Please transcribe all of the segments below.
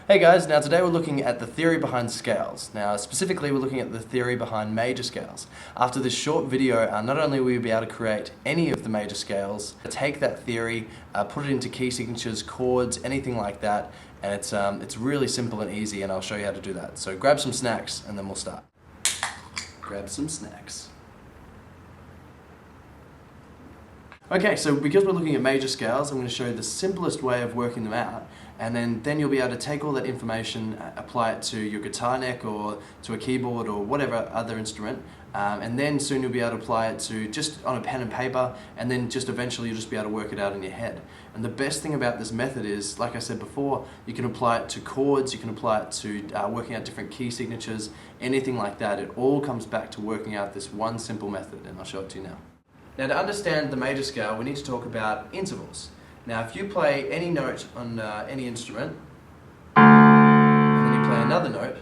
Hey guys, now today we're looking at the theory behind scales. Now specifically we're looking at the theory behind major scales. After this short video, not only will you be able to create any of the major scales, take that theory, put it into key signatures, chords, anything like that, and it's really simple and easy, and I'll show you how to do that. So grab some snacks and then we'll start. Grab some snacks. Okay, so because we're looking at major scales, I'm going to show you the simplest way of working them out, and then you'll be able to take all that information, apply it to your guitar neck or to a keyboard or whatever other instrument, and then soon you'll be able to apply it to just on a pen and paper, and then just eventually you'll just be able to work it out in your head. And the best thing about this method is, like I said before, you can apply it to chords, you can apply it to working out different key signatures, anything like that. It all comes back to working out this one simple method, and I'll show it to you now. Now, to understand the major scale, we need to talk about intervals. Now, if you play any note on any instrument, and then you play another note,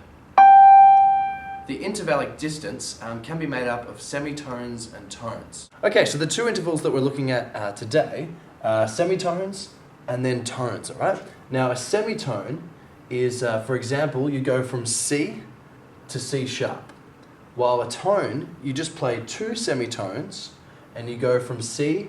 the intervallic distance can be made up of semitones and tones. Okay, so the two intervals that we're looking at today are semitones and then tones, all right? Now, a semitone is, for example, you go from C to C sharp, while a tone, you just play two semitones, and you go from C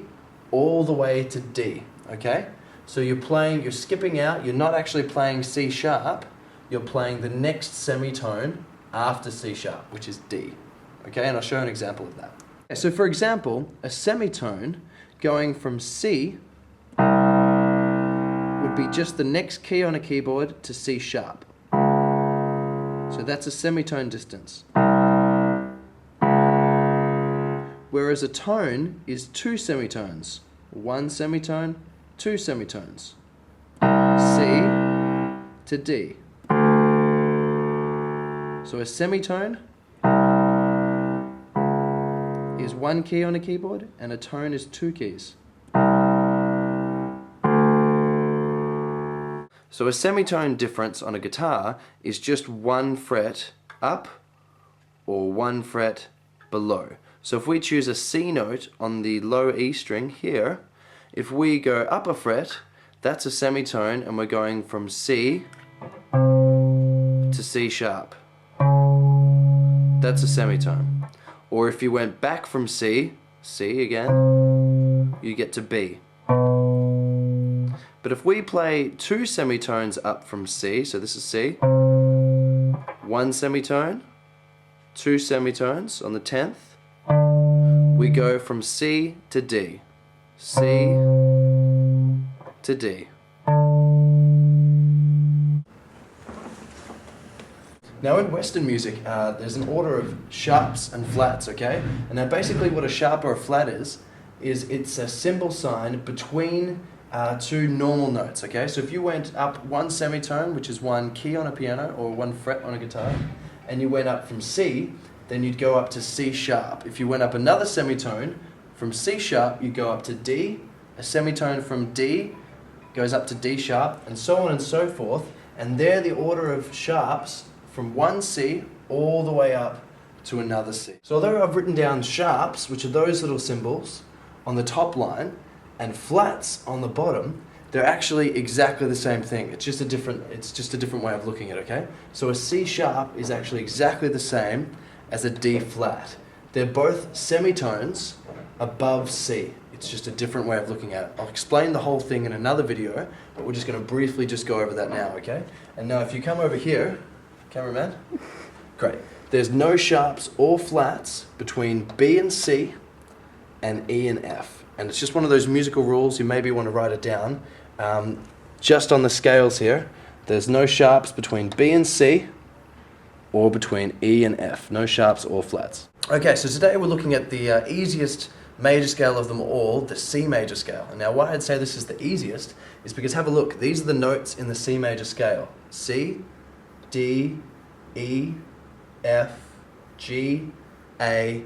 all the way to D, okay? So you're skipping out, you're not actually playing C sharp, you're playing the next semitone after C sharp, which is D, okay? And I'll show you an example of that. Okay, so for example, a semitone going from C would be just the next key on a keyboard to C sharp. So that's a semitone distance. Whereas a tone is two semitones. One semitone, two semitones. C to D. So a semitone is one key on a keyboard, and a tone is two keys. So a semitone difference on a guitar is just one fret up or one fret below. So if we choose a C note on the low E string here, if we go up a fret, that's a semitone, and we're going from C to C sharp. That's a semitone. Or if you went back from C, C again, you get to B. But if we play two semitones up from C, so this is C, one semitone, two semitones on the 10th, we go from C to D, C to D. Now in Western music, there's an order of sharps and flats, okay? And now basically what a sharp or a flat is it's a symbol sign between two normal notes, okay? So if you went up one semitone, which is one key on a piano or one fret on a guitar, and you went up from C, then you'd go up to C sharp. If you went up another semitone, from C sharp, you go up to D. A semitone from D goes up to D sharp, and so on and so forth. And they're the order of sharps from one C all the way up to another C. So although I've written down sharps, which are those little symbols on the top line, and flats on the bottom, they're actually exactly the same thing. It's just a different way of looking at it, okay? So a C sharp is actually exactly the same as a D flat. They're both semitones above C. It's just a different way of looking at it. I'll explain the whole thing in another video, but we're just going to briefly just go over that now, okay? And now if you come over here, cameraman, great. There's no sharps or flats between B and C and E and F. And it's just one of those musical rules, you maybe want to write it down. Just on the scales here, there's no sharps between B and C, or between E and F. No sharps or flats. Okay, so today we're looking at the easiest major scale of them all, the C major scale. And now why I'd say this is the easiest is because have a look, these are the notes in the C major scale. C, D, E, F, G, A,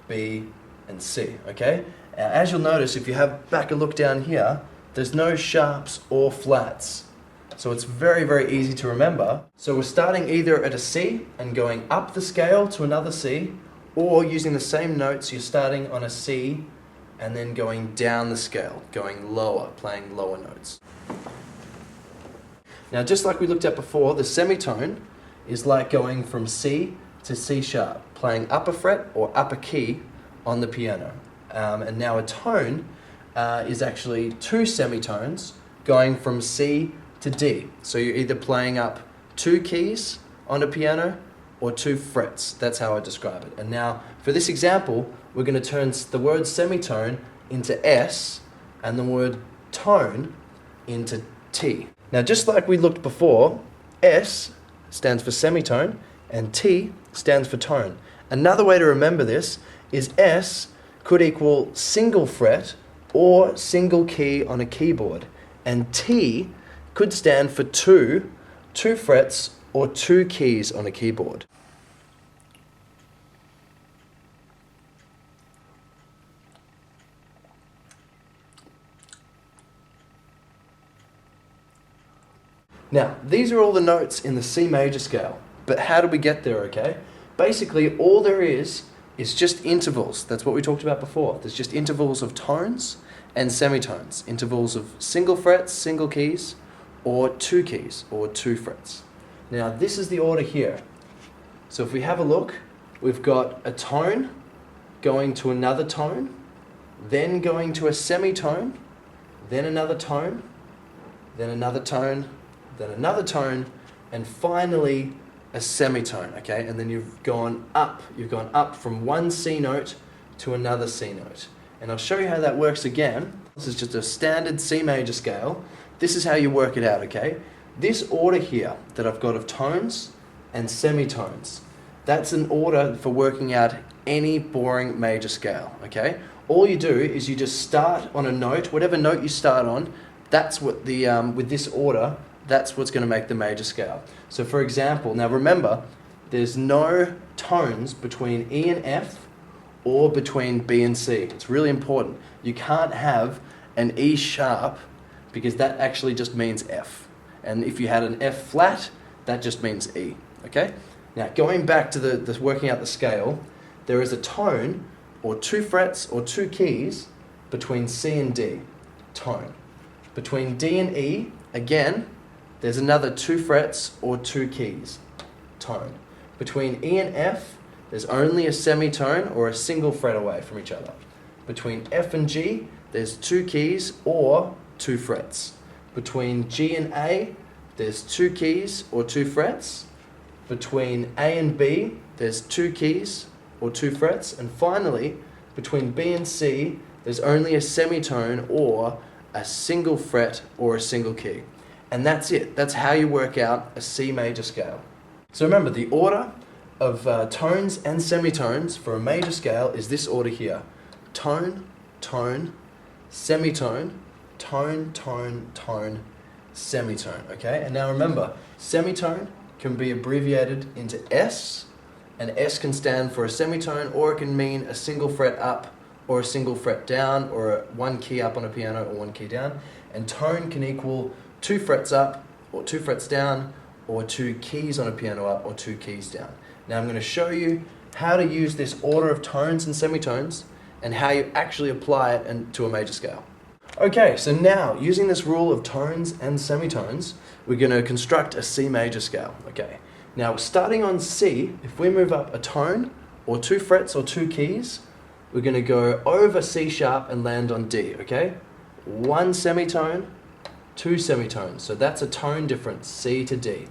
B, and C, okay? As you'll notice, if you have back a look down here, there's no sharps or flats. So it's very, very easy to remember. So we're starting either at a C and going up the scale to another C, or using the same notes, you're starting on a C and then going down the scale, going lower, playing lower notes. Now, just like we looked at before, the semitone is like going from C to C sharp, playing upper fret or upper key on the piano. And now a tone is actually two semitones going from C to D. So you're either playing up two keys on a piano or two frets. That's how I describe it. And now for this example, we're going to turn the word semitone into S and the word tone into T. Now, just like we looked before, S stands for semitone and T stands for tone. Another way to remember this is S could equal single fret or single key on a keyboard, and T could stand for two frets or two keys on a keyboard. Now, these are all the notes in the C major scale, but how do we get there, okay? Basically, all there is just intervals. That's what we talked about before. There's just intervals of tones and semitones, intervals of single frets, single keys, or two keys, or two frets. Now, this is the order here. So if we have a look, we've got a tone going to another tone, then going to a semitone, then another tone, then another tone, then another tone, and finally a semitone, okay? And then you've gone up from one C note to another C note. And I'll show you how that works again. This is just a standard C major scale. This is how you work it out, okay? This order here that I've got of tones and semitones, that's an order for working out any boring major scale, okay? All you do is you just start on a note, whatever note you start on, that's what the, with this order, that's what's going to make the major scale. So for example, now remember, there's no tones between E and F or between B and C. It's really important. You can't have an E sharp because that actually just means F. And if you had an F flat, that just means E, okay? Now going back to the working out the scale, there is a tone or two frets or two keys between C and D, tone. Between D and E, again, there's another two frets or two keys, tone. Between E and F, there's only a semitone or a single fret away from each other. Between F and G, there's two keys or two frets. Between G and A, there's two keys or two frets. Between A and B, there's two keys or two frets. And finally, between B and C, there's only a semitone or a single fret or a single key. And that's it. That's how you work out a C major scale. So remember, the order of tones and semitones for a major scale is this order here. Tone, tone, semitone, tone, tone, tone, semitone, okay? And now remember, semitone can be abbreviated into S, and S can stand for a semitone, or it can mean a single fret up, or a single fret down, or one key up on a piano, or one key down. And tone can equal two frets up, or two frets down, or two keys on a piano up, or two keys down. Now I'm going to show you how to use this order of tones and semitones, and how you actually apply it to a major scale. Okay, so now, using this rule of tones and semitones, we're going to construct a C major scale, okay? Now, starting on C, if we move up a tone, or two frets or two keys, we're going to go over C sharp and land on D, okay? One semitone, two semitones. So that's a tone difference, C to D.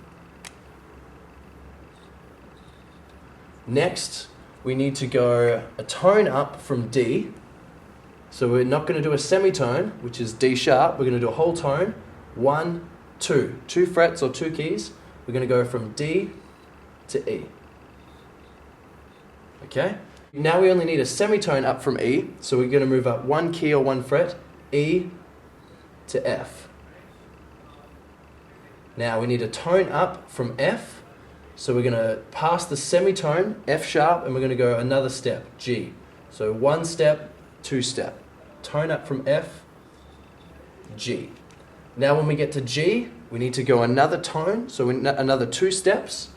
Next, we need to go a tone up from D. So we're not going to do a semitone, which is D sharp. We're going to do a whole tone. One, two. Two frets or two keys. We're going to go from D to E. Okay? Now we only need a semitone up from E. So we're going to move up one key or one fret. E to F. Now we need a tone up from F. So we're going to pass the semitone, F sharp, and we're going to go another step, G. So one step, two step. Tone up from F, G. Now when we get to G, we need to go another tone, so another two steps.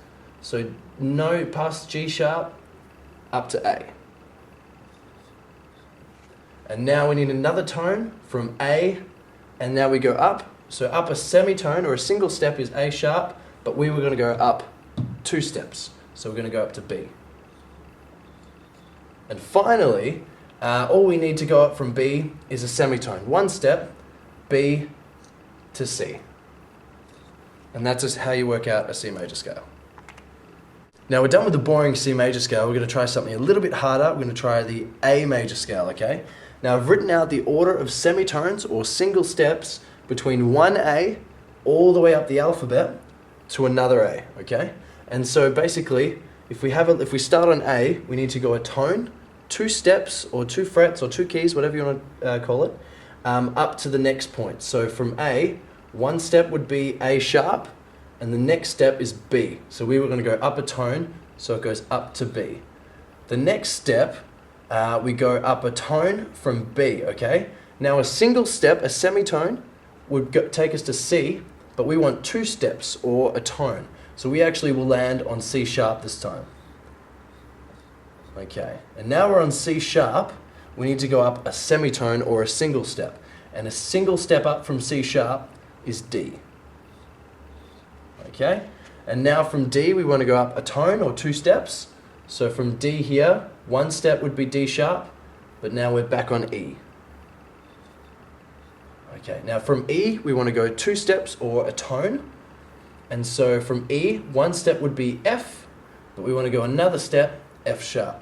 So no, past G sharp, up to A. And now we need another tone from A, and now we go up So up a semitone or a single step is A sharp, but we were going to go up 2 steps. So we're going to go up to B. And finally, all we need to go up from B is a semitone. 1 step, B to C. And that's just how you work out a C major scale. Now we're done with the boring C major scale. We're going to try something a little bit harder. We're going to try the A major scale, okay? Now I've written out the order of semitones or single steps between one A all the way up the alphabet to another A, okay? And so basically, if we start on A, we need to go a tone, 2 steps or 2 frets or 2 keys, whatever you want to call it, up to the next point. So from A, 1 step would be A sharp, and the next step is B. So we were going to go up a tone, so it goes up to B. The next step, we go up a tone from B, okay? Now a single step, a semitone, would take us to C, but we want 2 steps or a tone. So we actually will land on C sharp this time. Okay, and now we're on C sharp, we need to go up a semitone or a single step. And a single step up from C sharp is D. Okay, and now from D we want to go up a tone or 2 steps. So from D here, 1 step would be D sharp, but now we're back on E. Okay, now from E we want to go 2 steps or a tone. And so from E, 1 step would be F, but we want to go another step, F sharp.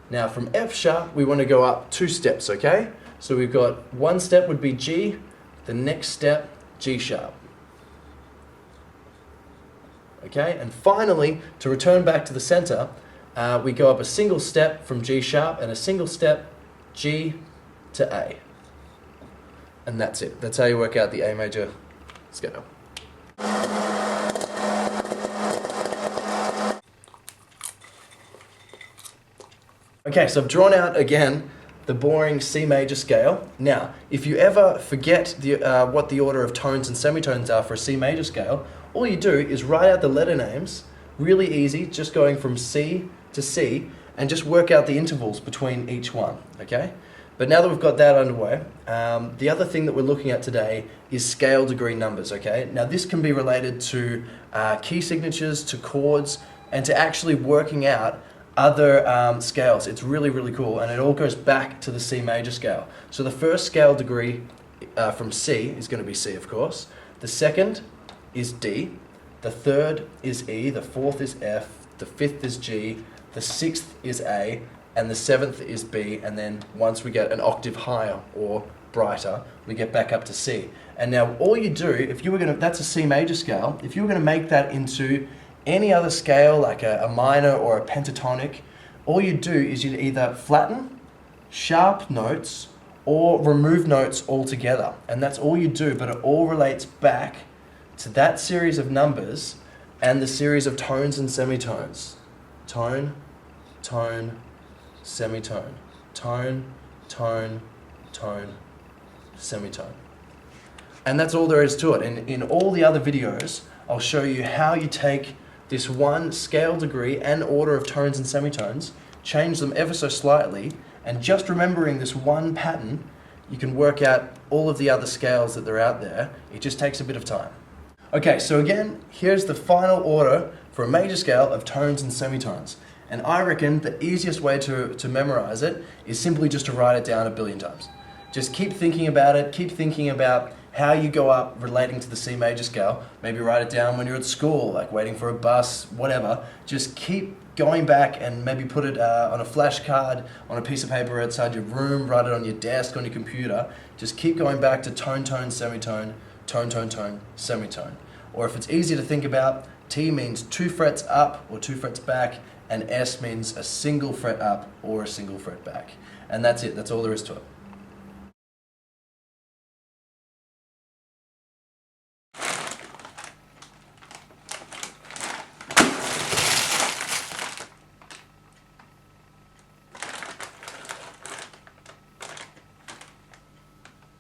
Now from F sharp, we want to go up 2 steps, okay? So we've got 1 step would be G, the next step, G sharp. Okay, and finally, to return back to the center, we go up a single step from G sharp and a single step, G to A. And that's it. That's how you work out the A major scale. Okay, so I've drawn out again the boring C major scale. Now, if you ever forget what the order of tones and semitones are for a C major scale, all you do is write out the letter names, really easy, just going from C to C, and just work out the intervals between each one, okay? But now that we've got that underway, the other thing that we're looking at today is scale degree numbers, okay? Now this can be related to key signatures, to chords, and to actually working out other scales. It's really, really cool, and it all goes back to the C major scale. So the first scale degree from C is going to be C, of course. The second is D. The third is E. The fourth is F. The fifth is G. The sixth is A. And the seventh is B, and then once we get an octave higher or brighter, we get back up to C. And now all you do, if you were going to, that's a C major scale, if you were going to make that into any other scale, like a minor or a pentatonic, all you do is you'd either flatten, sharp notes, or remove notes altogether. And that's all you do, but it all relates back to that series of numbers and the series of tones and semitones. Tone, tone, semitone, tone, tone, tone, semitone. And that's all there is to it. And in all the other videos, I'll show you how you take this one scale degree and order of tones and semitones, change them ever so slightly, and just remembering this one pattern, you can work out all of the other scales that are out there. It just takes a bit of time. Okay, so again, here's the final order for a major scale of tones and semitones. And I reckon the easiest way to memorize it is simply just to write it down a billion times. Just keep thinking about it, keep thinking about how you go up relating to the C major scale. Maybe write it down when you're at school, like waiting for a bus, whatever. Just keep going back and maybe put it on a flashcard, on a piece of paper outside your room, write it on your desk, on your computer. Just keep going back to tone, tone, semitone, tone, tone, tone, semitone. Or if it's easier to think about, T means 2 frets up or 2 frets back, and S means a single fret up or a single fret back. And that's it, that's all there is to it.